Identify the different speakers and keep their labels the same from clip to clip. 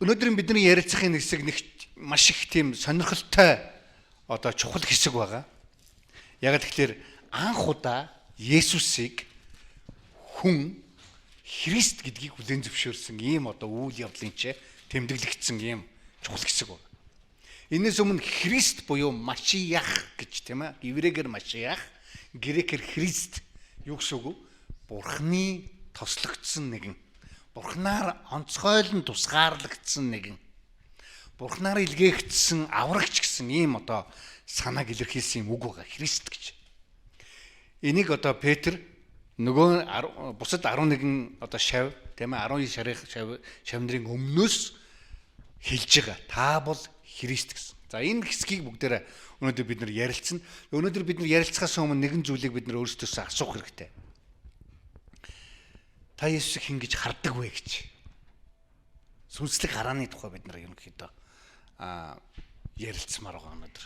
Speaker 1: өнөөдөр бидний ярилцахын хэсэг нэг маш их тийм сонирхолтой одоо чухал хэсэг байгаа. Яг тэгэхээр анх удаа Есүсийг хүн Христ гэдгийг хүлээн зөвшөөрсөн ийм одоо үйл явдлын тэмдэглэгдсэн ийм чухал хэсэг байна. Энээс өмнө Христ буюу Машиах гэж тийм ээ. Еврейгээр Машиах, грекээр Христ юу гэсэн үг вэ? Бурхны тослогдсон нэгэн. Бурхнаар онцгойлон тусгаарлагдсан нэгэн. Бурхнаар илгээгдсэн аврагч гэсэн ийм одоо санааг илэрхийлсэн юм үг байгаа Христ гэж. Энийг одоо Петр нөгөө бусад 11 одоо шав тийм ээ 12 шав нарын өмнөөс хэлж байгаа. Та бол Христ гэсэн. За энэ хэсгийг бүгдээрээ өнөөдөр бид нар ярилцсан. Өнөөдөр бид нар ярилцахаас өмнө нэгэн зүйлийг бид нар өөрсдөөсөө асуух хэрэгтэй. Та Есүсийг хэн гэж хардаг вэ гэж. Сүнслэг харааны тухай бид нар ерөнхийдөө ярилцмаар байгаа өнөөдөр.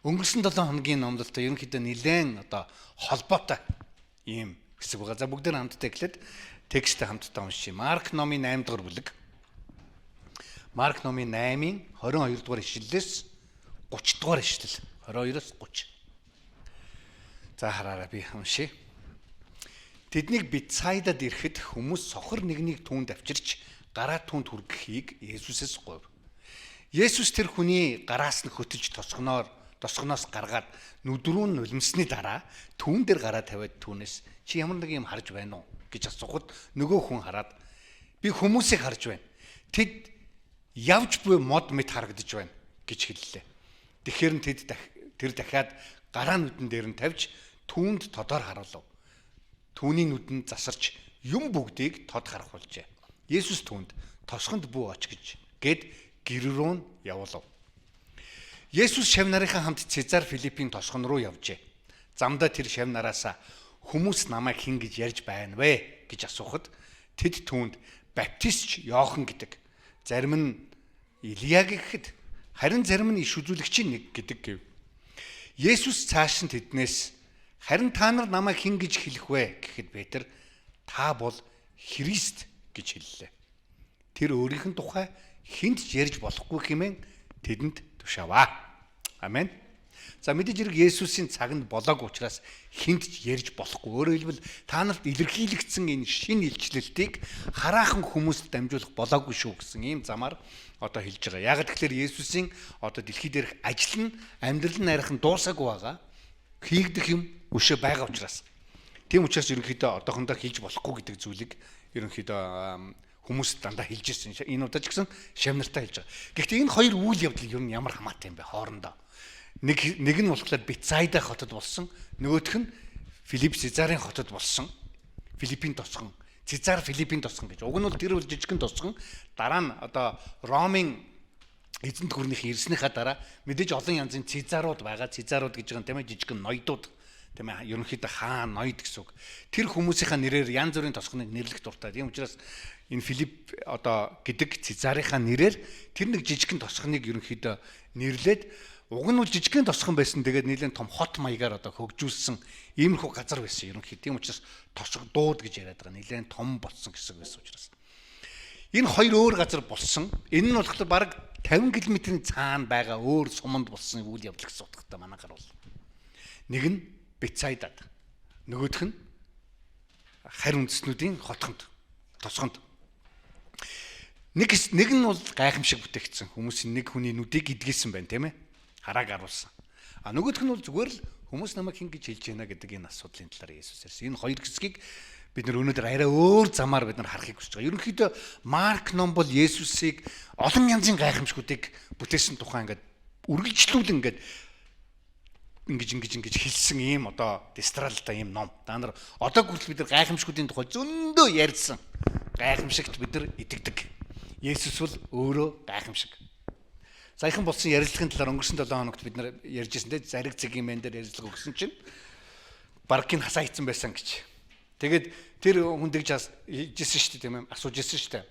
Speaker 1: Өнгөрсөн 7 хоногийн номлолтой ерөнхийдөө нэлээд одоо холбоотой ийм хэсэг байгаа. За бүгдээр хамтдаа эхлээд текстээ хамтдаа уншийе. Марк номын 8 дугаар бүлэг. Марк номын 8-ын 22 дугаар ишлэлээс 30 дугаар ишлэл. 22-оос 30. За хараарай би уншийе. Тэднийг Бетсайдад ирэхэд хүмүүс сохор нэгнийг түүнд авчирч гараа түүнд хүргэхийг Есүсээс гуйв. Есүс тэр хүний гараас нь хөтөлж тосгоноос гаргаад нүдрүү нь нулимсны дараа түүн дээр гараа тавиад түүнээс чи ямар нэг юм харж байна уу гэж асуухад нөгөө хүн хараад би хүмүүсийг харж байна. Тэд явж буй мод мэт харагдаж байна гэж хэллээ. Тэгэхээр нь тэр дахиад гараа нүдэн дээр нь тавьж түүнд тодор харуулв. Түүний нүдэнд засарч юм бүгдийг тод харах болжээ. Есүс түүнд тосгонд бүү оч гэд гэр рүү нь явуулав. Есүс шав нарынхаа хамт Цезар Филиппийн тосгон руу явжээ. Замдаа тэр шав нараасаа хүмүүс намайг хэн гэж ярьж байна вэ гэж асуухад тэд түүнд баптистч Иохан гэдэг. Зарим нь Илия гэхэд харин зарим нь иш үзүүлэгчийн нэг гэдэг гэв. Есүс цааш нь тэднээс харин та нар намайг хэн гэж хэлэх вэ гэхэд Петр та бол Христ гэж хэллээ. Тэр өөрийнх нь тухай хэнд ч ярьж болохгүй хэмээн тэдэнд тушааваа. Амен. За мэдээж хэрэг Есүсийн цагнд болоог учраас хэнд ч ярьж болохгүй. Өөрөөр хэлбэл та нарт илэрхийлэгдсэн энэ шинэ илчлэлтийг хараахан хүмүүст дамжуулах болоогүй шүү гэсэн ийм замаар одоо хэлж байгаа. Яг тэгэхээр Есүсийн одоо дэлхий дээрх ажил нь амьдрал нь арайхан дуусаагүй байгаа. Хийгдэх юм өшөө байгаа учраас. Тийм учраас ерөнхийдөө одоохондоо хэлж болохгүй гэдэг зүйлийг ерөнхийдөө хүмүүс дандаа хэлж ирсэн. Энэ удаа ч гэсэн шав нартаа хэлж байгаа. Гэхдээ энэ хоёр үйл явдал ер нь ямар хамаатай юм бэ хоорондоо. Нэг нь болохоор Бетсайда хотод болсон, нөгөөх нь Филипп Цезарын хотод болсон. Филиппийн тосгон, Цезар Филиппийн тосгон гэж. Уг нь бол тэр бол жижигхэн тосгон. Дараа нь одоо Ромын эзэнт гүрнийхэн ирснийхаа дараа мэдээж олон янзын Цезарууд байгаа. Цезарууд гэж байгаа юм тийм ээ жижигхэн ноёдууд тийм ээ ерөнхийдөө хаан ноёд гэсэн үг. Тэр хүмүүсийнхаа нэрээр янз бүрийн тосгоныг нэрлэх дуртай. Тийм учраас энэ Филипп одоо гэдэг Цезарынхаа нэрээр тэр нэг жижигхэн тосгоныг ерөнхийдөө нэрлээд уг нь бол жижигхэн тосгон байсан. Тэгээд нэлээд том хот маягаар одоо хөгжүүлсэн иймэрхүү газар байсан ерөнхийдөө. Тийм учраас тосгодууд гэж яриад байгаа. Нэлээд том болсон гэсэн байсан учраас. Энэ хоёр өөр газар болсон. Энэ нь болохоор бараг 50 км-ийн цаана байгаа өөр суманд болсон үйл явдал гэсэн утгатай манайхаар бол. Нэг нь Бетсайдад, нөгөөх нь харь үндэстнүүдийн хотгонд, тосгонд. Нэг нь бол гайхамшиг бүтээгдсэн. Хүмүүс нэг хүний нүдийг идгээсэн байна, тийм ээ? Харааг аруулсан. А нөгөөх нь бол зүгээр л хүмүүс намайг хэн гэж хэлж байна гэдэг энэ асуудлын талаар Есүс ярьсан. Энэ хоёр хэсгийг бид нар өнөөдөр арай өөр замаар бид нар харахыг хүсэж байгаа. Ерөнхийдөө Марк ном бол Есүсийг олон янзын гайхамшгуудыг бүтээсэн тухай ингээд үргэлжлүүлэн ингэж хэлсэн ийм одоо дестралтай ийм ном. Та нар одоо хүртэл бид нар гайхамшгуудын тухай зөндөө ярьсан. Гайхамшигт бид нар итгэдэг. Есүс бол өөрөө гайхамшиг. Саяхан болсон ярилцлагын талаар өнгөрсөн 7 хоногт бид нар ярьжсэн дээ. Зариг цагийн мэн дээр ярилцлага өгсөн чинь баркын хасаа хийцэн байсан гэж. Тэгээд тэр хүн тэгж хийжсэн шүү дээ тийм ээ. Асууж ирсэн шүү дээ.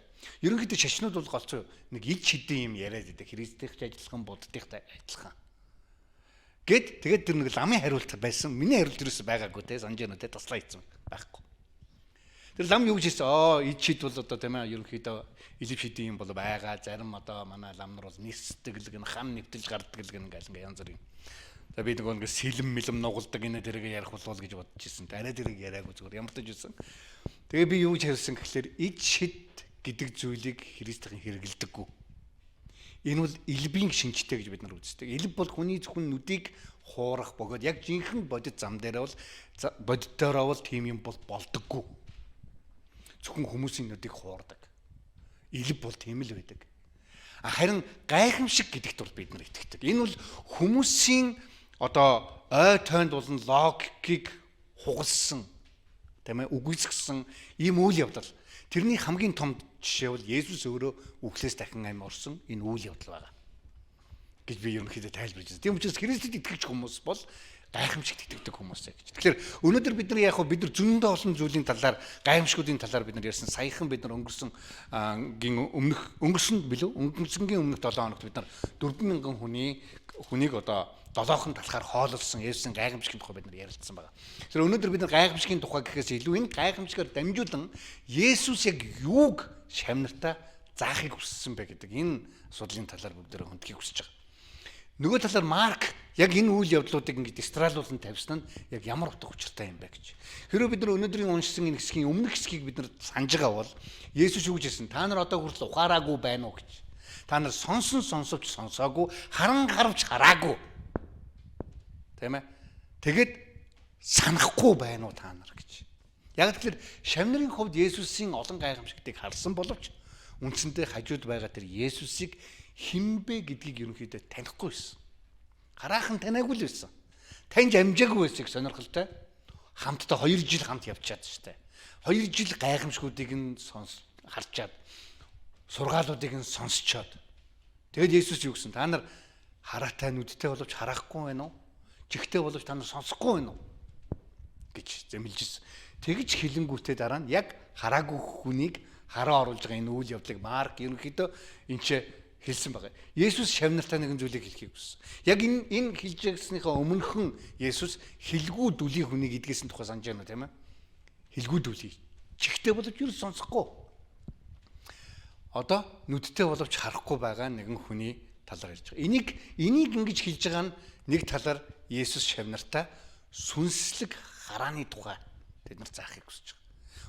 Speaker 1: Ерөнхийдөө шашнууд бол голцоо нэг ид шидэн юм яриад байдаг. Христийнх ажиллахан буддийнхтай адилхан. Тэгээд тэр нэг ламын хариулт байсан. Миний хариулт юусэн байгаагүй те санаж байна те таслаа хийцэн байхгүй. Тэр лам юу гэж хэлсэн? Эд шид бол одоо тийм ээ ерөнхийдөө элев шидийн юм бол байгаа. Зарим одоо манай лам нар бол нисдэг л гэн хам нэвтэлж гардаг л гэн ингээл янз бүрийн. За би нөгөө ингээ сэлэм мэлэм нугалдаг энэ тэрийг ярих болов гэж бодож ирсэн. Арай тэрийг яриаггүй зүгээр ямар ч байсан. Тэгээ би юу гэж хэлсэн гэхэлэр эд шид гэдэг зүйлийг Христийн хэрэгэлдэггүй. Энэ бол элбийн шинжтэй гэж бид нар үздэг. Элб бол хүний зөвхөн нүдийг хуурах бөгөөд яг жинхэнэ бодит зам дээр бол бодиттороо бол тийм юм бол болдоггүй. Зөвхөн хүмүүсийн нүдийг хуурдаг. Элб бол тийм л байдаг. Харин гайхамшиг гэдэгт бол бид нар итгэдэг. Энэ бол хүмүүсийн одоо ой тойнд болон логикийг хугалсан тийм ээ үгүйсгсэн ийм үйл явдал. Тэрний хамгийн том жишээ бол Есүс өөрөө үхлээс дахин амь орсон энэ үйл явдал байгаа гэж би ерөнхийдөө тайлбарлаж байна. Тийм учраас Христэд итгэж хүмүүс бол гайхамшигт итгэдэг хүмүүс гэж. Тэгэхээр өнөөдөр бид нар яг бид нар зөндөө олон зүйлийн талаар гайхамшгуудын талаар бид нар ярьсан. Саяхан бид нар өнгөрсөнгийн өмнөх 7 хоногт бид нар 4,000 хүнийг одоо долоохон талахаар хоололсон Есүсийн гайхамшигын тухай бид нар ярилцсан байна. Тэгэхээр өнөөдөр бид нар гайхамшигын тухай гэхээс илүү энэ гайхамшигаар дамжуулан Есүс яг юуг шавнартаа заахыг хүссэн бэ гэдэг энэ асуудлын талаар бүгд хөндөхийг хүсэж байгаа. Нөгөө талаар Марк яг энэ үйл явдлуудыг ингэж дистралуулан тавьсан нь яг ямар утга учиртай юм бэ гэж. Хэрэв бид нар өнөөдрийн уншсан энэ хэсгийн өмнөх хэсгийг бид нар санаж байгаа бол Есүс юу гэж хэлсэн? Та нар одоо хүртэл ухаараагүй байна уу гэж. Та нар сонсовч сонсоогүй, харж хараагүй. Тийм ээ. Тэгэд санахгүй байна уу та нар гэж. Яг тэгэхээр шавнарын хувьд Есүсийн олон гайхамшигтыг харсан боловч үндсэндээ хажууд байгаа тэр Есүсийг хинбэ гэдгийг ерөнхийдөө танихгүй байсан. Хараахан таниагүй л байсан. Таньж амжаагүй байсыг сонирхолтой. Хамтдаа 2 жил хамт явчаад штэ. 2 жил гайхамшгуудыг нь харчаад сургаалуудыг нь сонсчоод. Тэгэд Есүс юу гэсэн? Та нар хараатай нүдтэй боловч харахгүй байна уу? Чихтэй боловч та нар сонсохгүй байна уу? гэж зэмлэжсэн. Тэгж хэлэнгүүтээ дараа нь яг хараагүй хүнийг хараа оруулж байгаа энэ үйл явдлыг Марк ерөнхийдөө энэ хэлсэн байгаа. Есүс шавнартаа нэгэн зүйлийг хэлхийг хүссэн. Яг энэ хэлж байгснийхаа өмнөхөн Есүс хэлгүй дүлийн хүнийг эдгэсэн тухай санаж байна тийм ээ. Хэлгүй дүлий. Чихтэй боловч юу сонсохгүй. Одоо нүдтэй боловч харахгүй байгаа нэгэн хүний талаар ярьж байгаа. Энийг ингэж хэлж байгаа нь нэг талаар Есүс шавнартаа сүнслэг харааны тухай бид нар заахыг хүсэж байгаа.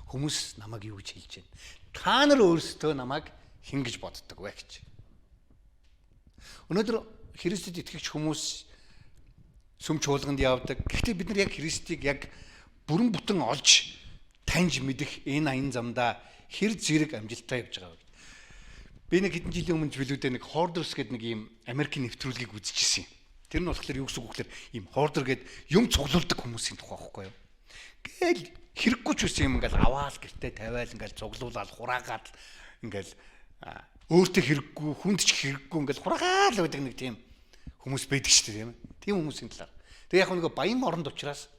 Speaker 1: Хүмүүс намайг юу гэж хэлж байна? Та нар өөрсдөө намайг хэн гэж боддог вэ гэж. Өнөөдөр Христэд итгэгч хүмүүс сүм чуулганд явдаг. Гэхдээ бид нар яг Христийг яг бүрэн бүтэн олж таньж мэдэх энэ аян замдаа хэр зэрэг амжилттай явж байгаа вэ? Би нэг хэдэн жилийн өмнө билүүдээ нэг Hoarders гэдэг нэг ийм Америкийн нэвтрүүлгийг үзчихсэн юм. Тэр нь болохоор юу гэсэн үг гэхээр ийм Hoarder гэдэг юм цуглуулдаг хүмүүсийн тухай байхгүй юу? Гээл хэрэггүй ч үсэн юм ингээл аваал гэртээ тавиал ингээл цуглуулаад хураагаад ингээл өөртөө хэрэггүй хүнд ч хэрэггүй ингээл хураагаал байдаг нэг тийм хүмүүс байдаг шүү дээ тийм ээ. Тийм хүмүүсийн талаар. Тэгээ яг нэг баян оронд учраас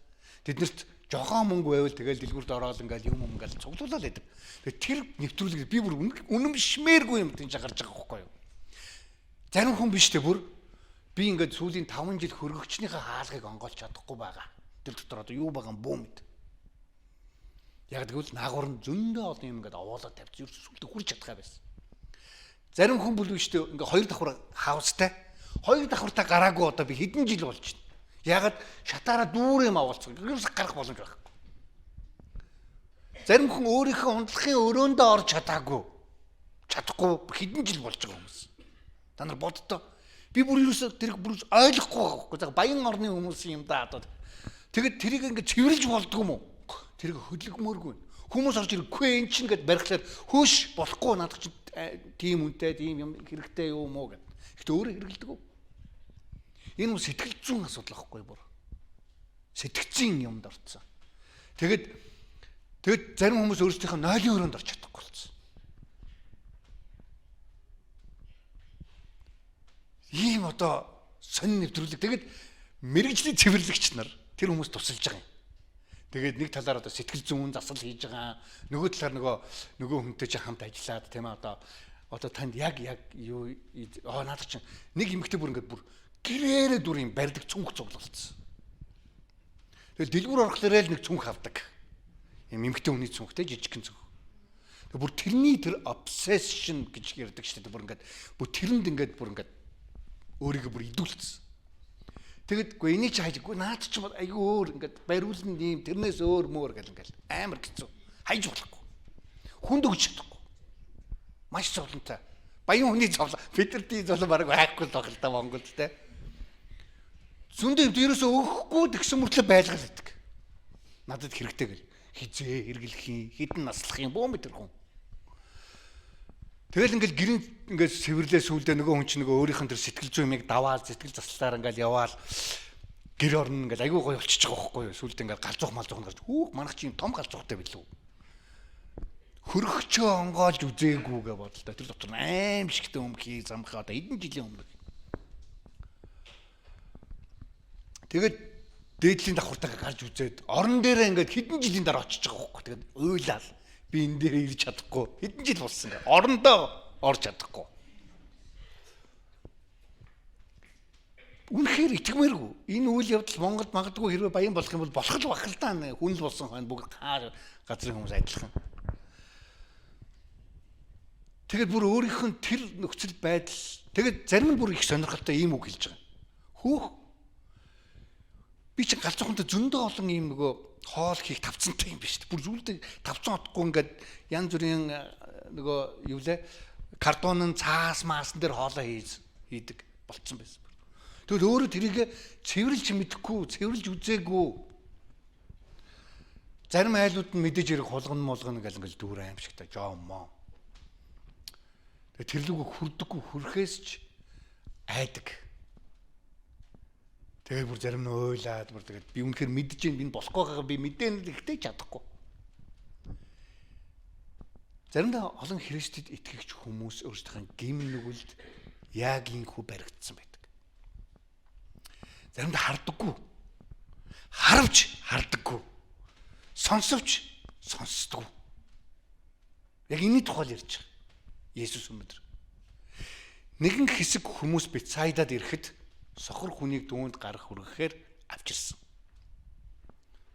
Speaker 1: тэднэрт жохон мөнгө байвал тэгэл дэлгүрт ороод ингээл юм ингээл цуглуулаад байдаг. Тэгээ тэр нэвтрүүлгийг би бүр үнэмшмээргүй юм тийж гарч байгаа байхгүй юу? Зарим хүн биш дээ бүр би ингээд сүүлийн 5 жил хөргөгчнийхээ хаалгыг онгоолж чадахгүй байгаа. Тэр дотор одоо юу байгаа юм бүү мэд. Яг тэгвэл наагур нь зөндөө олон юм ингээд овоолоод тавьчих сүлдө хүрч чадхаа байсан. Зарим хүн бүл биш дээ ингээд 2 давхар хаустай. 2 давхартаа гараагүй одоо би хэдэн жил болж байна. Ягаад шатаараа дүүр юм авалцсан. Гэрс гарах боломж байхгүй. Зарим хүн өөрийнхөө унтлахын өрөөндөө орж чадахгүй хэдэн жил болж байгаа хүмүүс. Та нар боддоо би бүр юусоо тэрийг бүр ойлгохгүй байгаа байхгүй. За баян орны хүмүүсийн юм даа одоо. Тэгэд тэрийг ингээд цэвэрлж болдгоо юм уу? Тэрийг хөдөлгмөөргүй. Хүмүүс орж ирэхгүй эн чинь гэд барихлаар хөөш болохгүй надад чинь тийм үнэтэй тийм юм хэрэгтэй юм уу гэд. Гэхдээ өөрөө хэрэгэлдэг үү? Энэ нь сэтгэл зүйн асуудал байхгүй бүр. Сэтгцийн юмд орцсон. Тэгэд зарим хүмүүс өөрсдийнхөө нойлын өрөөнд орч чадахгүй болсон. Ийм одоо сонин нэвтрүүлэг. Тэгэд мэрэгжлийн цэвэрлэгч нар тэр хүмүүс тусалж байгаа юм. Тэгээд нэг талаар одоо сэтгэл зүйн засал хийж байгаа. Нөгөө талаар нөгөө хүнтэй чинь хамт ажиллаад тийм ээ одоо танд яг юу надад чинь нэг эмэгтэй бүр ингээд бүр гэрээрээ дүр юм барьдаг цүнх цуглуулсан. Тэгэл дэлгүүр орохлоор л нэг цүнх авдаг. Юм эмгтэн хүний цүнхтэй жижигхэн цүнх. Тэгээ бүр тэрний тэр obsession гэж ярьдаг шүү дээ. Бүр ингээд бүр тэрэнд ингээд бүр ингээд өөрийгөө бүр идүүлсэн. Тэгэд үгүй энийг ч хайжгүй наад ч айгүй өөр ингээд бариулна юм тэрнээс өөр мөр гэл ингээд амар хэцүү. Хайж болохгүй. Хүнд өгч чадахгүй. Маш зовлонтой. Баян хүний зовлон. Бидэртийн зовлон бараг байхгүй л баг л да Монголд те. Зөндөө ерөөсөө өгөхгүй тэгсэн мөртлөө байлгал гэдэг. Надад хэрэгтэй гэл. Хизээ хэрглэх юм, хідэн наслах юм бөө мэтэр хүн. Тэгэл ингээл гэрийн ингээд сэвэрлээ сүулдэ нөгөө хүн чинь нөгөө өөрийнх нь тэр сэтгэл зүй юмыг даваал сэтгэл заслаар ингээл яваал гэр орно ингээл айгүй гоё болчихж байгаа байхгүй юу. Сүулдэ ингээл галзуух малзуух гарч хүүх манах чинь том галзуухтай билүү. Хөргөчөө онгоолж үзээгүй гэж бодлоо. Тэр дотор аим шигтэй өмхий замхаа одоо хэдэн жилийн өмнө. Тэгээд дээдлийн давхартаа гарч үзээд орон дээрээ ингээд хэдэн жилийн дараа очиж байгаа байхгүй. Тэгээд уйлал би энэ дээр ирж чадахгүй. Хэдэн жил болсон. Орондоо орж чадахгүй. Үнэхээр итгэмээргүй. Энэ үйл явдал Монголд магадгүй хэрвээ баян болох юм бол болох л бах л даа. Хүн л болсон хойно бүгд газрын хүмүүс адилхан. Тэгээд бүр өөрийнх нь тэр нөхцөл байдал тэгээд зарим нь бүр их сонирхолтой ийм үг хэлж байгаа. Хөөх би чи галзуухантай зөндөө олон ийм нөгөө хоол хийх тавцантай юм биш үү? Бүр зүйлдэ тавцан отохгүй ингээд янз бүрийн нөгөө юу лээ картонын цаас маасан дээр хоолоо хийдэг болцсон байсан. Тэгвэл өөрөө тэрийг цэвэрлж мэдэхгүй, цэвэрлж үзээгүй. Зарим айлууд нь мэдээж хэрэг хулгана молгоно гэл ингээл дүүр аимшигтай жоомоо. Тэр лүгөө хүрдэггүй хүрхээс ч айдаг. Тэгээд бүр зарим нь ойлаад бүр тэгээд би үнэхээр мэдэж байна би болохгүй байгаа би мэдэн л ихтэй чадахгүй. Заримдаа олон Христэд итгэгч хүмүүс өөрсдийнхээ гим нүгэлд яг ийхүү баригдсан байдаг. Заримдаа хардаггүй. Харавч хардаггүй. Сонсовч сонсдоггүй. Яг энэ тухай л ярьж байгаа. Есүс өнөдөр. Нэгэн хэсэг хүмүүс Бетсайдад ирэхэд сохор хүнийг дүүнд гарах хүргэхээр авчирсан.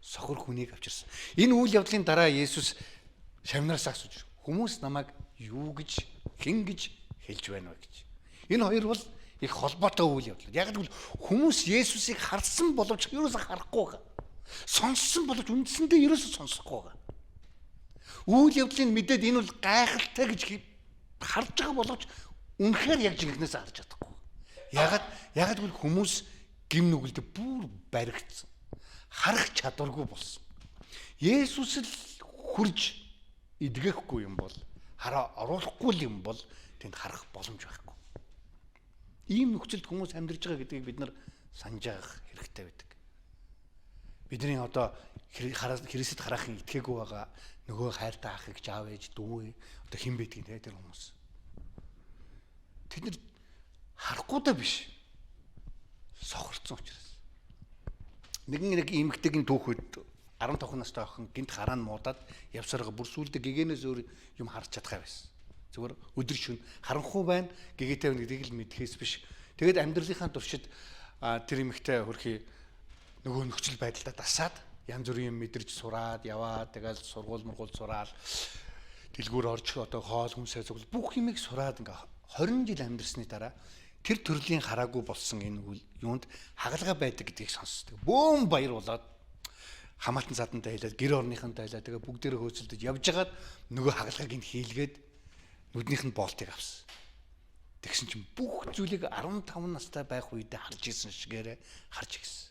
Speaker 1: Сохор хүнийг авчирсан. Энэ үйл явдлын дараа Есүс шавнараас асууж хүмүүс намайг юу гэж хэн гэж хэлж байна вэ гэж. Энэ хоёр бол их холбоотой үйл явдал. Яг л хүмүүс Есүсийг харсан боловч ерөөсө харахгүй байгаа. Сонссон боловч үндсэндээ ерөөсө сонсохгүй байгаа. Үйл явдлыг мэдээд энэ бол гайхалтай гэж харж байгаа боловч үнэхээр яг жинхнээс харж чадахгүй. Ягаад гэвэл хүмүүс гим нүгэлд бүр баригдсан. Харах чадваргүй болсон. Есүс л хурж эдгэхгүй юм бол хараа оруулахгүй юм бол тэнд харах боломж байхгүй. Ийм нөхцөлд хүмүүс амьдарч байгаа гэдгийг бид нар санаж авах хэрэгтэй байдаг. Бидний одоо Христэд харахын итгээгүй байгаа нөгөө хайртай ах гэж аав ээж дүү одоо хэн байдгийг те тэр хүмүүс. Тэд нар харахгүй даа биш. Сохорцсон учраас. Нэг эмэгтэйгийн түүхэд 15 настай охин гинт хараа нь муудаад явсараа бүр сүулдэ гэгээнээс өөр юм харж чадхаа байсан. Зүгээр өдөр шөнө харанхуй байна гэгээтэй байна гэдгийг л мэдхээс биш. Тэгэд амьдралынхаа туршид тэр эмэгтэй хөрхий нөгөө нөхцөл байдалтай дасаад янз бүрийн юм мэдэрч сураад яваад тэгэл сургууль сураад дэлгүүр орж одоо хоол хүнсээ зөвл бүх юмыг сураад ингээ 20 жил амьдарсны дараа тэр төрлийн хараагүй болсон энэ юунд хагалгаа байдаг гэдгийг сонсдог. Бөөм баяр болоод хамаатан цаатантай хэлээд гэр орныхантай хэлээд тэгээ бүгдээрээ хөөцөлдөж явж хагаад нөгөө хагалгааг нь хийлгээд нүднийх нь болтыг авсан. Тэгсэн чинь бүх зүйлийг 15 настай байх үедээ харж исэн шигээрээ харж гисэн.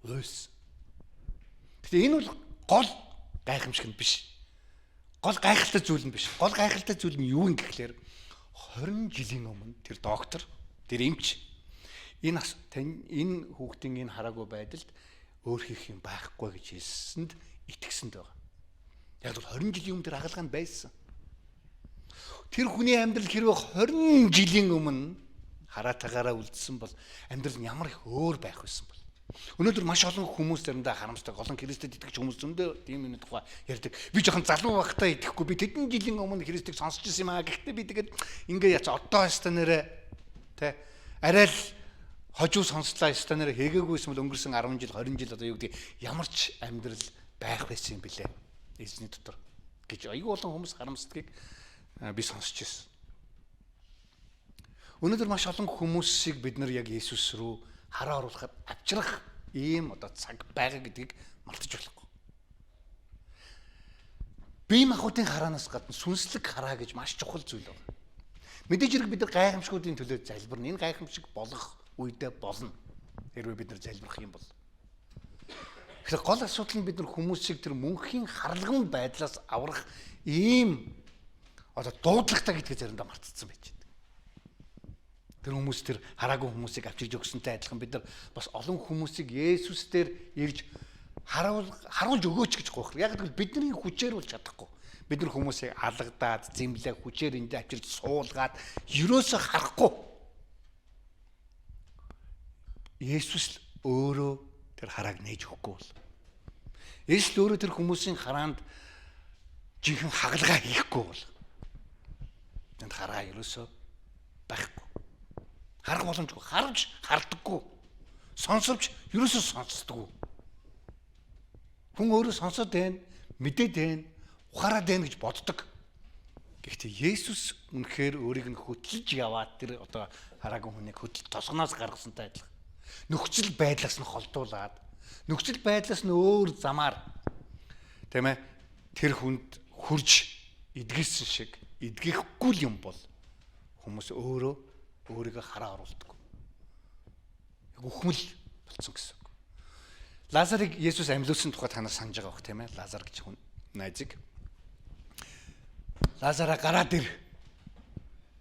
Speaker 1: Уйс. Тэгээ энэ бол гол гайхамшиг нь биш. Гол гайхалтай зүйл нь биш. Гол гайхалтай зүйл нь юу юм гэхлээр 20 жилийн өмнө тэр доктор, тэр эмч энэ хүүхдийн энэ хараагүй байдалд өөр хийх юм байхгүй гэж хэлсэнд итгэсэнд байгаа. Яг л 20 жилийн өмнө тэр хагалгаа нь байсан. Тэр хүний амьдрал хэрвээ 20 жилийн өмнө хараатаагаараа үлдсэн бол амьдрал нь ямар их өөр байх байсан бол. Өнөөдөр маш олон хүмүүс заримдаа харамсдаг, олон Христэд итгэж хүмүүс зөндөө тийм юм тухай ярьдаг. Би жоохон залуу байхдаа итгэхгүй, би тэдэн жилийн өмнө Христийг сонсч ирсэн юм аа. Гэхдээ би тэгээд ингээ яц одоо яста нэрэ тэ арай л хожуу сонслоо яста нэрэ хийгээгүйсэн бол өнгөрсөн 10 жил, 20 жил одоо юу гэдэг ямар ч амьдрал байх байсан юм бэлээ. эзний дотор гэж аюул олон хүмүүс харамсдгийг би сонсч байсан. Өнөөдөр маш олон хүмүүсийг бид нар яг Есүс рүү хараа оруулахад авчрах ийм цаг байгаа гэдгийг мартаж болохгүй. Бие махбодын хараанаас гадна сүнслэг хараа гэж маш чухал зүйл байна. Мэдээж хэрэг бид нар гайхамшгуудын төлөө залбирна. Энэ гайхамшиг болох үедээ болно. Хэрвээ бид нар залбирах юм бол. Тэгэхээр гол асуудал нь бид нар хүмүүсийг тэр мөнхийн харлаган байдлаас аврах ийм дуудлагатай гэдгийг заримдаа мартцсан байж байна. Тэр хүмүүс тэр хараагүй хүмүүсийг авчирж өгсөнтэй адилхан бид нар бас олон хүмүүсийг Есүс дээр ирж харуулж өгөөч гэж гоохор. Яг гэвэл бидний хүчээр бол чадахгүй. Бид нар хүмүүсийг алгадаад, зэмлээ хүчээр энд авчирч суулгаад ерөөсө харахгүй. Есүс өөрөө тэр харааг нээж өгөхгүй бол. Есүс өөрөө тэр хүмүүсийн хараанд жинхэнэ хагалгаа хийхгүй бол. Тэнд хараа ерөөсө байхгүй. Харах боломжгүй, харж хардаггүй. Сонсовч ерөөсө сонсдоггүй. Хүн өөрөө сонсоод байна, мэдээд байна, ухаарад байна гэж боддог. Гэхдээ Есүс үнэхээр өөрийг нь хөтлөж яваад тэр хараагүй хүнийг хөдөл тосгоноос гаргасантай адилхан. Нөхцөл байдлаас нь холдуулаад, нөхцөл байдлаас нь өөр замаар тийм ээ тэр хүнд хурж эдгэсэн шиг эдгэхгүй юм бол хүмүүс өөрийгөө хараа оруулдаг. Яг үхмэл болсон гэсэн үг. Лазарыг Есүс амьлуулсан тухай та нар санаж байгаа бох тийм ээ. Лазар гэж хүн найзыг. Лазараа гараад ир.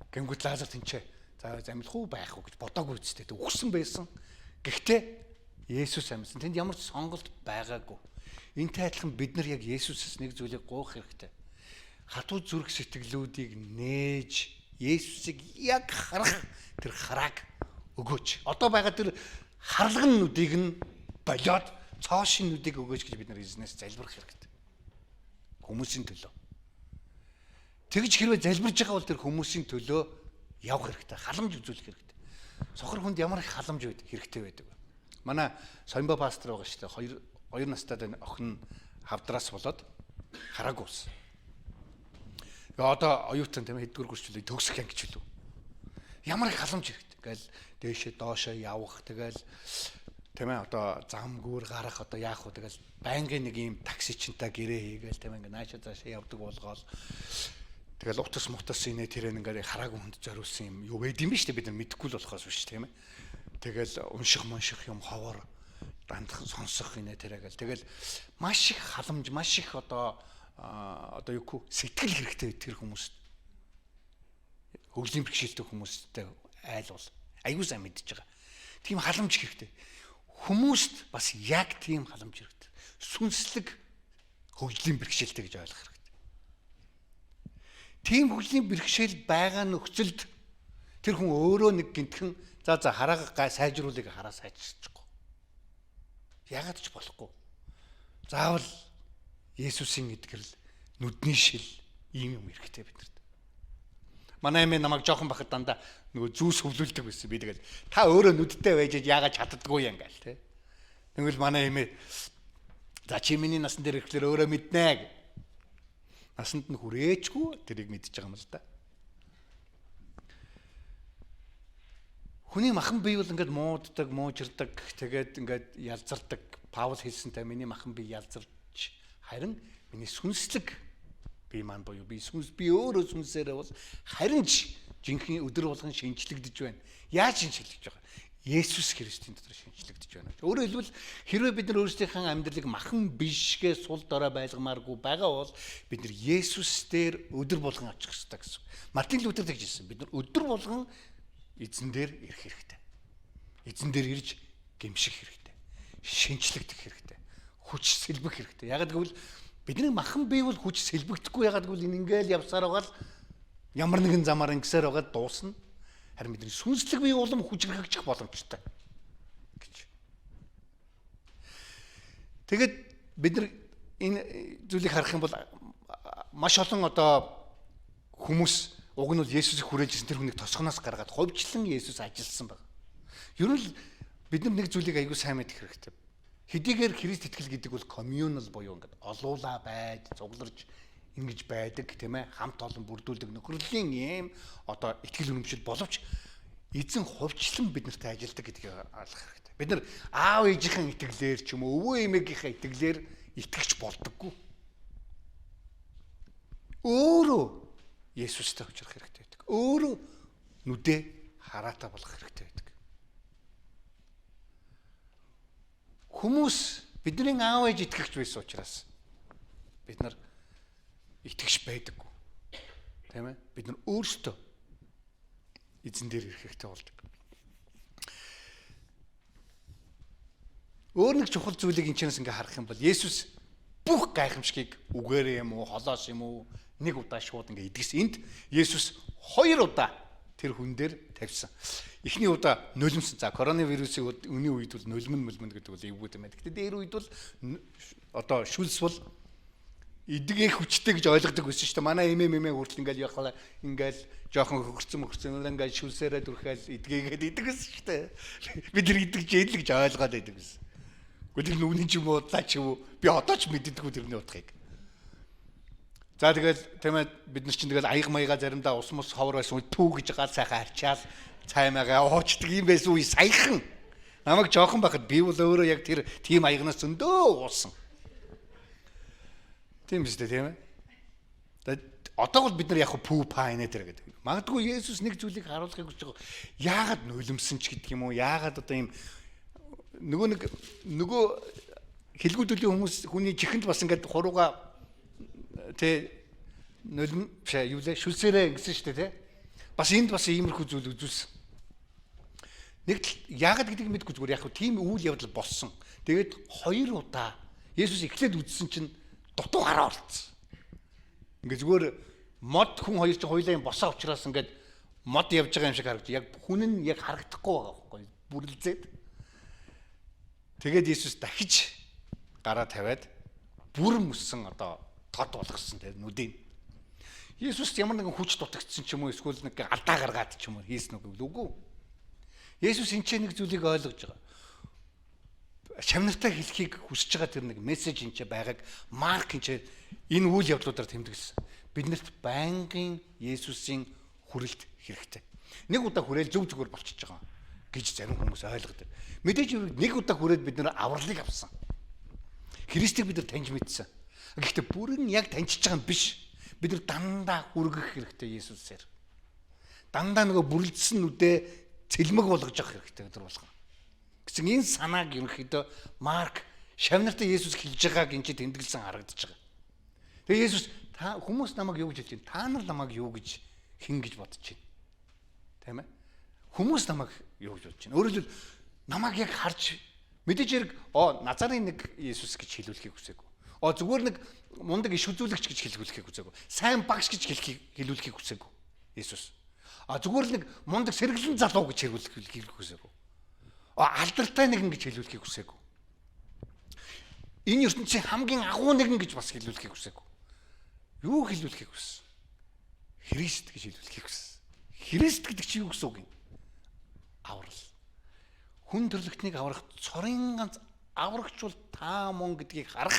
Speaker 1: Гэнгүүт Лазар тэнцээ. За амьлах уу байх уу гэж бодоогүй үстэй. Үхсэн байсан. Гэхдээ Есүс амьсан. Тэнд ямар ч сонголт байгаагүй. Энтэй адилхан бид нар яг Есүсээс нэг зүйлийг гоох хэрэгтэй. Хатуу зүрх сэтгэлүүдийг нээж Есүсийг яг харах тэр харааг өгөөч. Одоо байгаа тэр харлагнуудыг нь болоод цоошин нүдийг өгөөч гэж бид нар эзнээс залбирах хэрэгтэй. Хүмүүсийн төлөө. Тэгж хэрвээ залбирж байгаа бол тэр хүмүүсийн төлөө явах хэрэгтэй. Халамж үзүүлэх хэрэгтэй. Сохор хүнд ямар их халамж хэрэгтэй байдаг вэ? Манай Соёмбо пастор байгаа шүү дээ. Хоёр настай охин хавдраас болоод хараагүй ус. Одоо оюутан тийм хэддүгээр курслыг төгсөх ангич үлээ. Ямар их халамж хэрэгтэй. Ингээл дээшээ доошоо явах тэгэл тийм ээ зам гүүр гарах яах вэ тэгэл байнгын нэг юм таксичнтай гэрээ хийгээл тийм ингээ наашаа цаашаа явдаг болгоол тэгэл утас мутас инээ тэрэн ингээ хараагүй хүнд зориулсан юм юу байд юм бэ штэ бид нар мэдэхгүй л болохоос биш тийм ээ. Тэгэл унших юм ховор дандах сонсох инээ тэрэгээл тэгэл маш их халамж маш их юу сэтгэл хэрэгтэй тэр хүмүүст хөгжлийн бэрхшээлтэй хүмүүстэй айлвал аюу сайн мэдж байгаа. Тийм халамж хэрэгтэй. Хүмүүст бас яг тийм халамж хэрэгтэй. Сүнслэг хөгжлийн бэрхшээлтэй гэж ойлгох хэрэгтэй. Тийм хөгжлийн бэрхшээл байгаа нөхцөлд тэр хүн өөрөө нэг гинтхэн за хараа сайжруулыг хараа сайжруулчихгүй. Яагаад ч болохгүй. Заавал Есүсийн эдгэрэл нүдний шил ийм юм хэрэгтэй биднэрт. Манай эмээ намайг жоохон бахад дандаа нөгөө зүүс хөвлүүлдэг байсан. Би тэгэл та өөрөө нүдтэй байж яагаад чаддаггүй юм гаал те. Тэгвэл манай эмээ за чи миний насан дээр ирэхлээр өөрөө мэднэ гэ. Насанд нь хүрээчгүй тэрийг мэдчихэж байгаа юм л да. Хүний махан бие бол ингээд мууддаг, муужирдаг, тэгээд ингээд ялзардаг. Паул хэлсэнтэй миний махан бие ялзарч харин миний сүнслэг би маань боёо би өөрөө сүнсээрээ бол харин ч жинхэнэ өдөр болгон шинжлэгдэж байна. Яаж шинжлэгдэж байгаа? Есүс Христийн дотор шинжлэгдэж байна. Өөрөөр хэлбэл хэрвээ бид нар өөрсдийнхээ амьдралыг махан бишгээ сул дорой байлгамааргүй байгаа бол бид нар Есүс дээр өдөр болгон очих хэрэгтэй гэсэн. Мартин Лютер тэгж хэлсэн. Бид нар өдөр болгон эзэн дээр ирэх хэрэгтэй. Эзэн дээр ирж гэмших хэрэгтэй. Шинжлэгдэх хэрэгтэй. Хүч сэлбэх хэрэгтэй. Ягаад гэвэл бидний махан бие бол хүч сэлбэгдэхгүй. Ягаад гэвэл ингээл явсаар байгаа л ямар нэгэн замаар ингэсээр байгаа дуусна. Харин бидний сүнслэг бие улам хүчрхэгжих боломжтой гэж. Тэгэд бид нар энэ зүйлийг харах юм бол маш олон хүмүүс уг нь бол Есүсийг хүрээжсэн тэр хүнийг тосгоноос гаргаад ховчлон Есүс ажилласан байна. Ер нь бид нар нэг зүйлийг аягүй сайн мэдэх хэрэгтэй. Хэдийгээр Христ итгэл гэдэг бол communal буюу ингээд олуулаа байж, цугларч ингэж байдаг тийм ээ, хамт олон бүрдүүлдэг нөхөрлөлийн ийм одоо итгэл үнэмшил боловч эзэн хувьчлан биднэртэй ажилладаг гэдгийг ойлгох хэрэгтэй. Бид нар аав ээжийнхэн итгэлээр ч юм уу өвөө эмээгийнхээ итгэлээр итгэж болдоггүй. Өөрөө Есүстэй уулзах хэрэгтэй байдаг. Өөрөө нүдээ хараатай болох хэрэгтэй байдаг. Хүмүүс бидний аав ээж итгэгч байсан учраас бид нар итгэж байдаггүй. Тийм ээ? Бид нар өөрсдөө эзэн дээр ирэх хэрэгтэй болдог. Өөр нэг чухал зүйлийг энэ чэнэс ингээ харах юм бол Есүс бүх гайхамшигыг үгээрээ юм уу, холоос юм уу нэг удаа шууд ингээ идгэсэн. Энд Есүс 2 удаа тэр хүн дээр тавьсан. Эхний удаа нулимсан. За коронавирусын үний үед бол нулимн гэдэг бол эвгүй юм байна. Гэхдээ дээр үед бол одоо шүлс бол эдгээ хүчтэй гэж ойлгодог байсан шүү дээ. Манай эмээ хүртэл ингээл явахлаа ингээл жоохон хөрцөн ингээл шүлсээрээ дүрхэл эдгээгээд идэг гэсэн шүү дээ. Бид нар идэгж ийл гэж ойлгоод байдаг гэсэн. Гэхдээ тэр нүуний ч юм уу удлаа ч юм уу би одоо ч мэддэггүй тэрний утгыг. За тэгэл тийм ээ бид нар чинь тэгэл аяг маяга заримдаа ус мус ховор байсан үе түүх гэж гал сайхан арчаал цаймагаа уучдаг юм байсан үе саяхан. Намайг жоохон байхад би бол өөрөө яг тэр тийм аягнаас зөндөө уусан. Тийм биз дээ тийм ээ. Тэгээд одоо бол бид нар яг пүү паинэ тэр гэдэг. Магадгүй Есүс нэг зүйлийг харуулахыг хүсэж байгаа. Яагаад нулимсан ч гэдэг юм уу? Яагаад одоо ийм нөгөө хэлгүүдлийн хүмүүс хүний чихэнд бас ингээд хурууга тэ нулим юу лээ шүлсээрээ гэсэн шүү дээ тий. Бас энд бас иймэрхүү зүйл үзүүлсэн. Нэг яагаад гэдгийг мэдгүй зүгээр яг тийм үйл явдал болсон. Тэгээд 2 удаа Есүс эхлээд үзсэн чинь дутуу гараа орцсон. Ингээ зүгээр мод хүн хоёр ч хоёлаа юм босоо учраас ингээд мод явж байгаа юм шиг харагдаж яг хүн нь яг харагдахгүй байгаа байхгүй бүрлзээд. Тэгээд Есүс дахиж гараа тавиад бүр мөссөн одоо тод болгосон тэр нүдийг. Есүс ямар нэгэн хүч дутагдсан ч юм уу эсвэл нэг алдаа гаргаад ч юм уу хийсэн үгүй. Есүс энэ ч нэг зүйлийг ойлгож байгаа. Шавнартай хэлхийг хүсэж байгаа тэр нэг мессеж энэ ч байгааг Марк энэ энэ үйл явдлуудаар тэмдэглэсэн. Биднэрт байнгын Есүсийн хүрэлт хэрэгтэй. Нэг удаа хүрээл зүгээр болчихж байгаа гэж зарим хүмүүс ойлгодог. Мэдээж нэг удаа хүрээд бид нэр авралыг авсан. Христийг бид нар таньж мэдсэн. Гэхдээ бүрэн яг таньжиж байгаа юм биш. Бид нар дандаа хүргэх хэрэгтэй Есүсээр. Дандаа нөгөө бүрлдсэн нүдээ цэлмэг болгож явах хэрэгтэй өдөр болгоо. Гэсэн энэ санааг ерөнхийдөө Марк шавнартай Есүс хэлж байгааг энэ тэмдэглэсэн харагдаж байгаа. Тэгээ Есүс та хүмүүс намайг юу гэж хэлж байна? Та нар намайг юу гэж хэн гэж бодож байна? Тийм ээ? Хүмүүс намайг юу гэж бодож байна? Өөрөөр хэлбэл намайг яг харж мэдээж хэрэг Назарын нэг Есүс гэж хэлүүлэхийг хүсээгүй. Зүгээр нэг мундаг иш үзүүлэгч гэж хэлүүлэхийг хүсээгүй. Сайн багш гэж хэлүүлэхийг хүсээгүй. Есүс. Зүгээр л нэг мундаг сэргэлэн залуу гэж хэлүүлэхийг хүсээгүй. Алдартай нэгэн гэж хэлүүлэхийг хүсээгүй. Энэ ертөнцийн хамгийн агуу нэгэн гэж бас хэлүүлэхийг хүсээгүй. Юу хэлүүлэхийг хүссэн? Христ гэж хэлүүлэхийг хүссэн. Христ гэдэг чи юу гэсэн үг юм? Аврал. Хүн төрлөختнийг аврах цорын ганц аврагч бол та мөн гэдгийг харах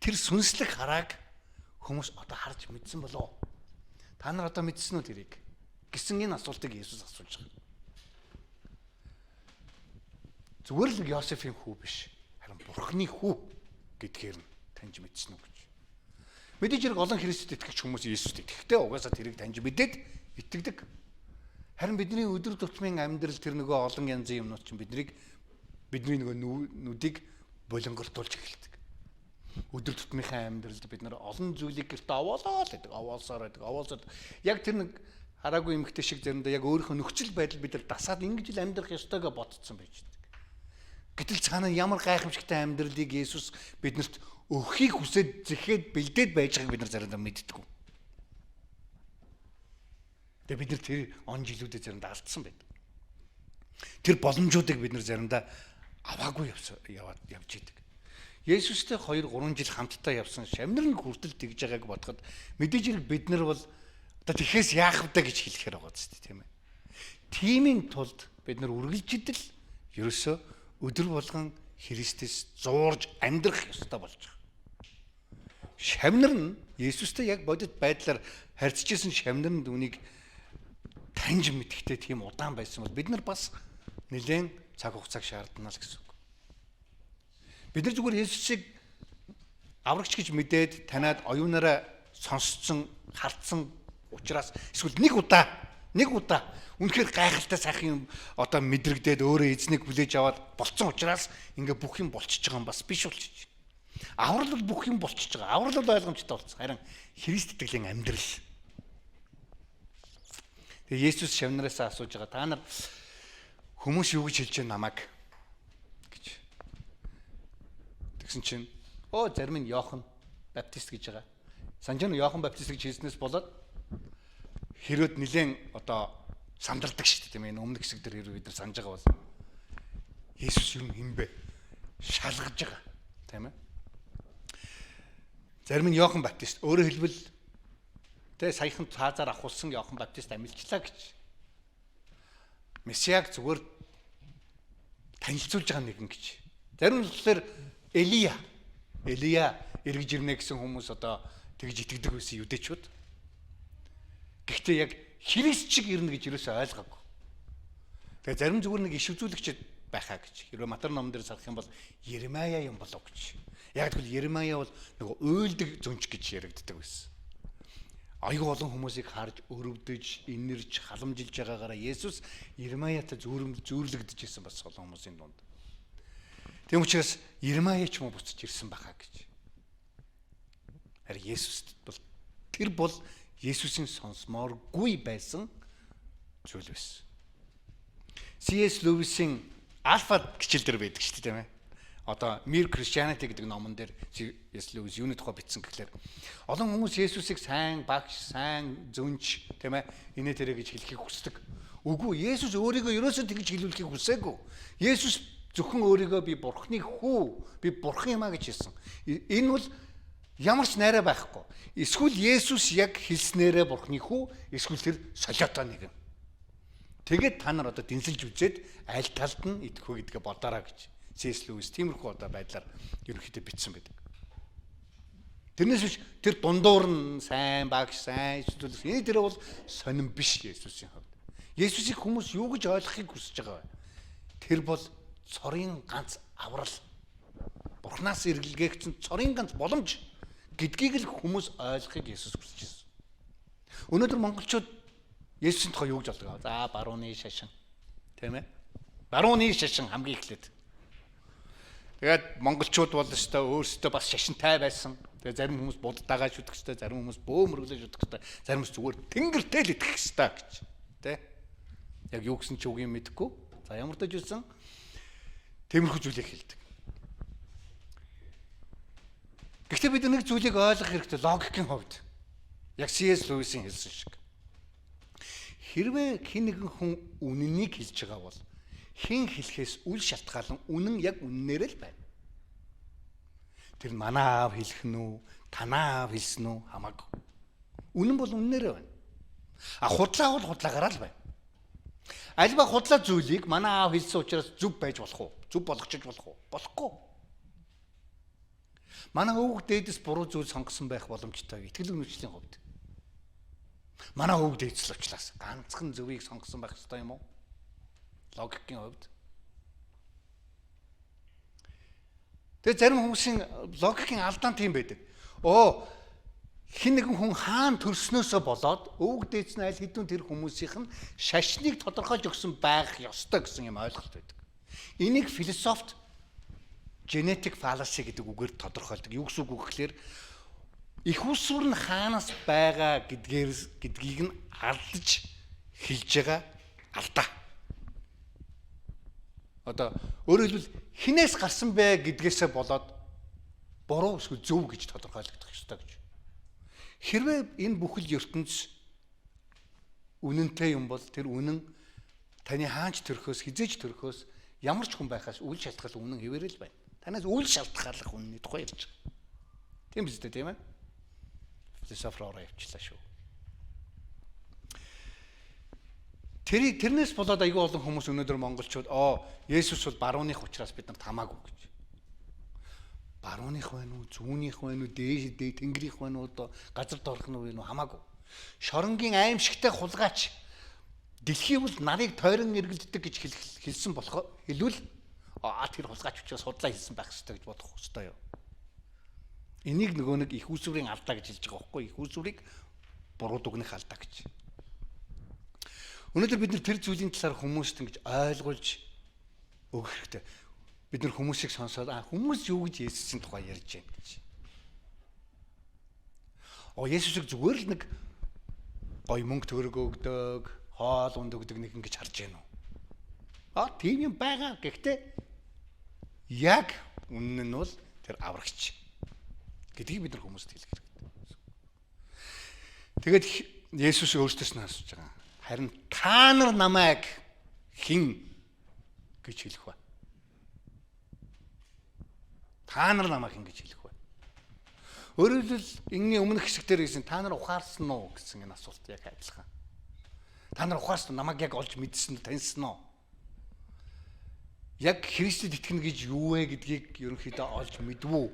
Speaker 1: тэр сүнслэг харааг хүмүүс одоо харж мэдсэн болов уу? Та нар одоо мэдсэн үү тэрийг? Гэсэн энэ асуултыг Есүс асууж байгаа. Зүгээр л Йосефийн хүү биш. Харин Бурхны хүү гэдгээр нь таньж мэдсэн үү гэж. Мэдээж хэрэг олон Христэд итгэж хүмүүс Есүст итгэхдээ угаасаа тэрийг таньж мэдээд итгэдэг. Харин бидний өдөр тутмын амьдрал тэр нөгөө олон янзын юмнууд чинь бидний нөгөө нүдийг болонгортуулж эхэлдэг. Өдөр тутмынхаа амьдралд бид нар олон зүйлийг гэртээ овоолсоор байдаг. Яг тэр нэг хараагүй эмгтэй шиг заримдаа яг өөрийнхөө нөхцөл байдал бид нар дасаад ингэж л амьдрах ёстойгоо ботцсон байж байгаа. Гэтэл цаана ямар гайхамшигтай амьдралыг Есүс биднэрт өгөхийг хүсээд зэхэд бэлдээд байж байгааг бид нар заримдаа мэддэггүй. Тэгээ бид нар тэр он жилүүдэд заримдаа алдсан байдаг. Тэр боломжуудыг бид нар заримдаа аваагүй явж идэг. Есүстэй 2-3 жил хамтдаа явсан шавнар нь хүртэл тэгж байгааг бодоход мэдээж хэрэг бид нар бол одоо тэхээс яах вэ гэж хэлэхээр байгаа зү тийм ээ. Тимийн тулд бид нар үргэлжидэл ерөөсөө өдөр болгон Христэс зуурж амьдрах ёстой болж байгаа. Шавнар нь Есүстэй яг бодит байдлаар харьцаж исэн шавнар нь үнийг таньж мэдхтэй тийм удаан байсан бол бид нар бас нэлээд цаг хугацааг шаардана л гэсэн үг. Бид нар зүгээр Есүсийг аврагч гэж мэдээд танаад оюунаараа сонсцсон, хартсан учраас эсвэл нэг удаа үнэхээр гайхалтай сайхан юм одоо мэдрэгдээд өөрөө эзнийг хүлээж аваад болцсон учраас ингээ бүх юм болчихж байгаа юм бас биш болчих. Аврал бол бүх юм болчихж байгаа. Аврал бол ойлгомжтой болсон. Харин Христ итгэлийн амьдрал. Тэгээ Есүс шавнараасаа асууж байгаа. Та нар хүмүүс юу гэж хэлж байна намайг гэж. Тэгсэн чинь зарим нь Иохан Баптист гэж байгаа. Санаж нь Иохан Баптист гэж хэлснээс болоод Херод нилээн одоо сандардаг шүү дээ тийм ээ. Өмнөх хэсэг дээр хэрэг бид нар санаж байгаа бол Есүс юм хинбэ шалгаж байгаа тийм ээ. Зарим нь Иохан Баптист өөрөөр хэлбэл тэгээ саяхан цаазаар авахулсан Иохан Баптист амилчлаа гэж. Месиаг зүгээр танилцуулж байгаа нэгэн гэж. Зарим нь болохоор Элия эргэж ирнэ гэсэн хүмүүс одоо тэгж итгэдэг байсан юдэчүүд. Гэхдээ яг Христ шиг ирнэ гэж юусоо ойлгоогүй. Тэгээ зарим зүгээр нэг иш үзүүлэгч байхаа гэж. Хэрвээ Матар номон дээр сарах юм бол Еремая юм болов гэж. Яг тэгвэл Еремая бол нэг уйлдаг зүнч гэж яригддаг байсан. Аюу олон хүмүүсийг харж өрөвдөж, инэрж, халамжилж байгаагаараа Есүс Еремаятай зүүрлэгдэж ирсэн бас олон хүмүүсийн дунд. Тийм учраас Еремая ч юм уу буцаж ирсэн байхаа гэж. Харин Есүс бол тэр бол Есүсийн сонсмооргүй байсан зүйл байсан. C.S. Lewis-ийн Alpha гिचэл дээр байдаг шүү дээ тийм ээ. Одоо Mere Christianity гэдэг номон дээр C.S. Lewis юуны тухай бичсэн гэхлээр олон хүмүүс Есүсийг сайн багш, сайн зөвнч тийм ээ инээ тэрэ гэж хэлхийг хүсдэг. Үгүй Есүс өөрийгөө ерөөсөө тэгж хэлүүлэхийг хүсээгүй. Есүс зөвхөн өөрийгөө би Бурхны хүү, би Бурхан юм а гэж хэлсэн. Энэ бол ямар ч найраа байхгүй. Эсвэл Есүс яг хэлснээрээ Бурхны хүү, эсвэл тэр солиотой нэгэн. Тэгээд та нар одоо дэнсэлж үзээд аль талд нь идэх вэ гэдгээ бодоорой гэж. C.S. Lewis тиймэрхүү одоо байдлаар ерөнхийдөө бичсэн байдаг. Тэрнээс биш тэр дундуур нь сайн багш, сайн зүйлс энэ дээр бол сонирн биш Есүсийн хувьд. Есүсийг хүмүүс юу гэж ойлгохыг хүсэж байгаа вэ? Тэр бол цорын ганц аврал. Бурханаас эргэлгээгдсэн цорын ганц боломж гэдгийг л хүмүүс ойлгохыг Есүс хүсэж байна. Өнөөдөр монголчууд Есүсийн тухай юу гэж боддог вэ? За барууны шашин. Тийм ээ? Барууны шашин хамгийн эхлээд. Тэгээд монголчууд бол өстой өөрсдөө бас шашинтай байсан. Тэгээд зарим хүмүүс буддаагаа шүтэх хэвээр, зарим хүмүүс бөөмрөглөө шүтэх хэвээр, зарим хүмүүс зүгээр тэнгэртэй л итгэх хэвээр гэж. Тэ? Яг юу гэсэн ч үгүй юм мэдэхгүй. За ямар ч үсэн тиймэрхүү зүйлийг хэлдэг. Гэхдээ бид нэг зүйлийг ойлгох хэрэгтэй логикийн хувьд. Яг C.S. Lewis-ийн хэлсэн шиг. Хэрвээ хэн нэгэн хүн үнэнийг хэлж байгаа бол хэн хэлэхээс үл шалтгаалan үнэн яг үннээр л байна. Тэр манай аав хэлэх нь үү, танаа аав хэлсэн үү хамаагүй. Үнэн бол үннээр байна. Худлаа бол худлаагаараа л байна. Альва худлаа зүйлийг манай аав хэлсэн учраас зөв байж болох уу? Зөв болгочих болох уу? Болохгүй. Манай өвөг дээдэс буруу зүйл сонгосон байх боломжтой итгэл үнэмшлийн хувьд. Манай өвөг дээдэс л уучлаас ганцхан зөвийг сонгосон байх ёстой юм уу? Логикийн хувьд. Тэгээ зарим хүмүүсийн логикийн алдаан тийм байдаг. Хин нэгэн хүн хаан төрснөөсөө болоод өвөг дээдс нь аль хэдийн тэр хүмүүсийнх нь шашныг тодорхойлж өгсөн байх ёстой гэсэн юм ойлголт байдаг. Энийг философт genetic fallacy гэдэг үгээр тодорхойлдог. Юу гэсэн үг вэ гэхээр их усвар нь хаанаас байгаа гэдгийг нь алдаж хэлж байгаа алдаа. Одоо өөрөөр хэлбэл хинээс гарсан бэ гэдгээсээ болоод буруу эсвэл зөв гэж тодорхойлогдох ёстой гэж. Хэрвээ энэ бүхэл ертөнц үнэнтэй юм бол тэр үнэн таны хаанч төрхөөс хизээж төрхөөс ямар ч хүн байхаас үл шалтгаал үнэн хэвээрэл байна. Танаас үл шалтгааллах үнний тухай ярьж байгаа. Тийм биз дээ, тийм ээ? Философороо явчлаа шүү. Тэрнээс болоод аягүй олон хүмүүс өнөөдөр монголчууд Есүс бол барууных учраас бид нарт хамаагүй гэж. барууных байна уу, зүүнийх байна уу, дээд тэнгэрийнх байна уу, одоо газар доорх нь вэ хамаагүй. Шоронгийн аимшигтай хулгайч дэлхий бол нарыг тойрон эргэлддэг гэж хэлсэн болох хэлвэл тэр хулгайч учраас судлаа хэлсэн байх хэрэгтэй гэж бодох хэрэгтэй юу. Энийг нөгөө нэг их усүрийн алдаа гэж хэлж байгаа байхгүй. Их усүрийг буруу дүгнэх алдаа гэж. Өнөөдөр бид нар тэр зүйлийн талаар хүмүүст ингэж ойлгуулж өгөх хэрэгтэй. Бид нар хүмүүсийг сонсоод хүмүүс юу гэж Есүсийн тухай ярьж байна гэж. Есүсийг зүгээр л нэг гоё мөнгө төгрөг өгдөг, хоол унд өгдөг нэг ингэж харж байна уу? Тийм юм байгаа. Гэхдээ яг үнэн нь бол тэр аврагч гэдгийг бид нар хүмүүст хэлэх хэрэгтэй. Тэгээд Есүс өөртөөс нь асууж байгаа. Харин та нар намайг хэн гэж хэлэх вэ? Та нар намайг хэн гэж хэлэх вэ? Өөрөөр хэлбэл энэний өмнөх хэсгээр гэсэн та нар ухаарсан уу гэсэн энэ асуулт яг адилхан. Та нар ухаарсан уу? Намайг яг олж мэдсэн үү? Таньсан уу? Яг Христэд итгэнэ гэж юу вэ гэдгийг ерөнхийдөө олж мэдвүү.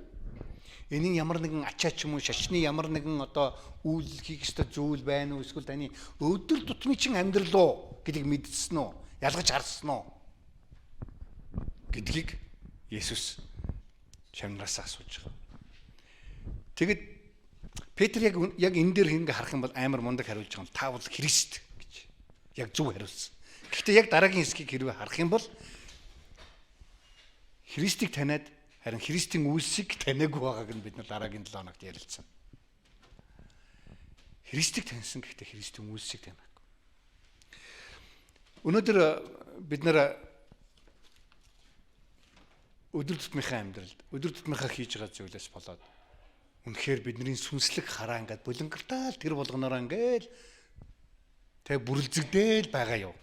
Speaker 1: Энийн ямар нэгэн ачаа ч юм уу, шашны ямар нэгэн одоо үйл хийх ёстой зүйл байна уу? Эсвэл таны өдөр тутмын чин амьдрал уу гэдгийг мэдсэн үү? Ялгаж харсан уу? Гэдгийг Есүс шавнараас асууж байгаа. Тэгэд Петр яг энэ дээр хингээ харах юм бол амар мундаг хариулж байгаа юм. Та бол Христ гэж. Яг зөв хариулсан. Гэхдээ яг дараагийн хэсгийг хэрвээ харах юм бол Христийг таниад харин Христийн үйлсийг таниагүй байгааг нь бид нар дараагийн 7 хоногт ярилцсан. Христийг таньсан гэхдээ Христийн үйлсийг таниагүй. Өнөөдөр бид нар өдөр тутмынхаа амьдралд, өдөр тутмынхаа хийж байгаа зүйлээс болоод үнэхээр бидний сүнслэг хараа ингээд булангартаал тэр болгоноороо ингээд тэг бүрлзэгдээл байгаа юу?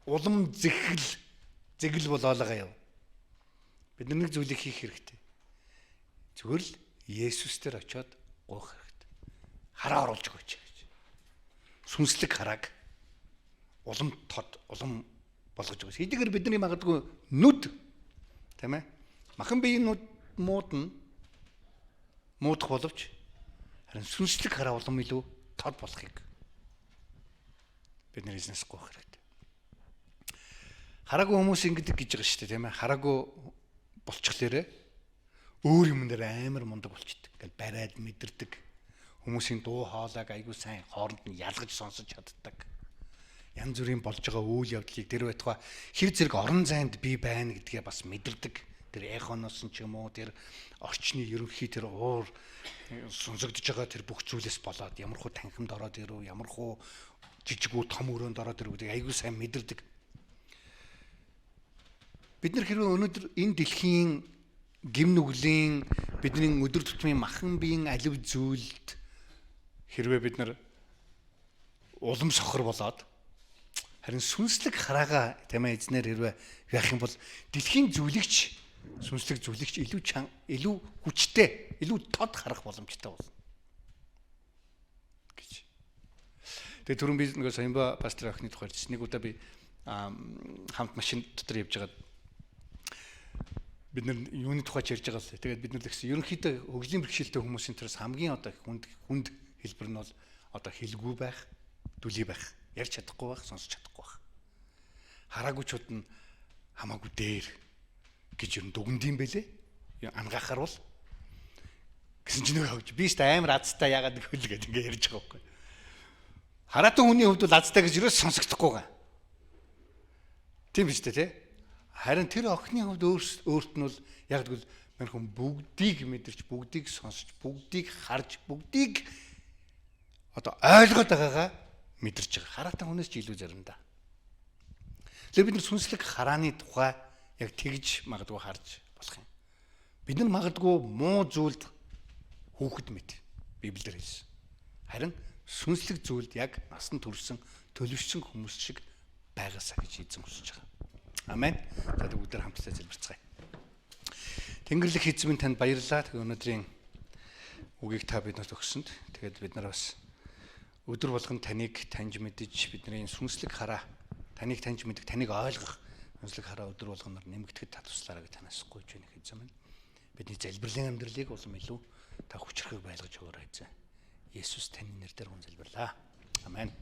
Speaker 1: Улам зэгэл болоолаа юу? Бид нэг зүйлийг хийх хэрэгтэй. Зүгээр л Есүс дээр очиод гуйх хэрэгтэй. Хараа оруулж өгөөч гэж. Сүнслэг харааг улам болгож өгөөч. Хэдийгээр бидний магадгүй нүд тийм ээ. Махан биеийн нүд муудах боловч харин сүнслэг хараа улам илүү тод болохыг бид нар эзнес гуйх хэрэгтэй. Хараагүй хүмүүс ингэдэг гэж байгаа шүү дээ тийм ээ. Хараагүй болчихлоорэ өөр юм дээр амар мундаг болчихдээ. Ингээл бариад мэдэрдэг. Хүмүүсийн дуу хоолойг айгүй сайн хооронд нь ялгаж сонсож чаддаг. Янз бүрийн болж байгаа үйл явдлыг тэр байтугай хэр зэрэг орон зайд би байна гэдгээ бас мэдэрдэг. Тэр эхоноос нь ч юм уу тэр орчны ерөнхий тэр уур сонсогдож байгаа тэр бүх зүйлээс болоод ямархуу танхимд ороод ирв, ямархуу жижигүү том өрөөнд ороод ирв гэдгийг айгүй сайн мэдэрдэг. Бид нар хэрвээ өнөөдөр энэ дэлхийн гим нүглийн бидний өдөр тутмын махан биеийн алив зүйлд хэрвээ бид нар улам сохор болоод харин сүнслэг хараагаа тийм ээ эзнэр хэрвээ яах юм бол дэлхийн зүйлэгч сүнслэг зүйлэгч илүү хүчтэй, илүү тод харах боломжтой болно гэж. Тэгээ түрүүн би нөгөө Саянба пастор охины тухай хэлсэн. Нэг удаа би хамт машин дотор явж байгаад бид нар юуны тухай ярьж байгаа л. Тэгээд бид нар л гэсэн ерөнхийдөө хөгжлийн бэрхшээлтэй хүмүүсийн төрөөс хамгийн одоо хүнд хэлбэр нь бол одоо хэлгүй байх, дүлий байх, ярьж чадахгүй байх, сонсож чадахгүй байх. Хараагүйчуд нь хамаагүй дээр гэж ер нь дүгндэм байлээ. Ангаахаар бол гэсэн чинь нөгөө би ч амар азтай яагаад гэвэл гээд ингээ ярьж байгаа байхгүй. Хараатай хүний хувьд бол азтай гэж юус сонсогдохгүй байгаа. Тийм биз дээ тий. Харин тэр охины хувьд өөрт нь бол яг тэгвэл мань хүн бүгдийг мэдэрч, бүгдийг сонсч, бүгдийг харж, бүгдийг одоо ойлгоод байгаагаа мэдэрч байгаа. Хараатай хүнээс ч илүү заримдаа. Тэгэхээр бид нар сүнслэг харааны тухай яг тэгж магадгүй харж болох юм. Бид нар магадгүй муу зүйлд хүүхэд мэд Библиэр хэлсэн. Харин сүнслэг зүйлд яг насан туршсан, төлөвшсөн хүмүүс шиг байгаасаа гэж эзэн хүсэж байгаа. Амен. За бүгдээр хамтдаа залбирцгаая. Тэнгэрлэг эзэн минь танд баярлалаа. Тэгээ өнөөдрийн үгийг та бидэнд өгсөнд. Тэгээд бид нар бас өдөр болгон таныг таньж мэдж бидний сүнслэг хараа, таныг таньж мэдэх, таныг ойлгох сүнслэг хараа өдөр болгоноор нэмэгдэхэд та туслаарай гэж танаас гуйж байна эзэн минь. Бидний залбирлын амьдралыг улам илүү та хүчрхэг байлгаж өгөөрэй эзэн. Есүс таны нэрээр хүн залбирлаа. Амен.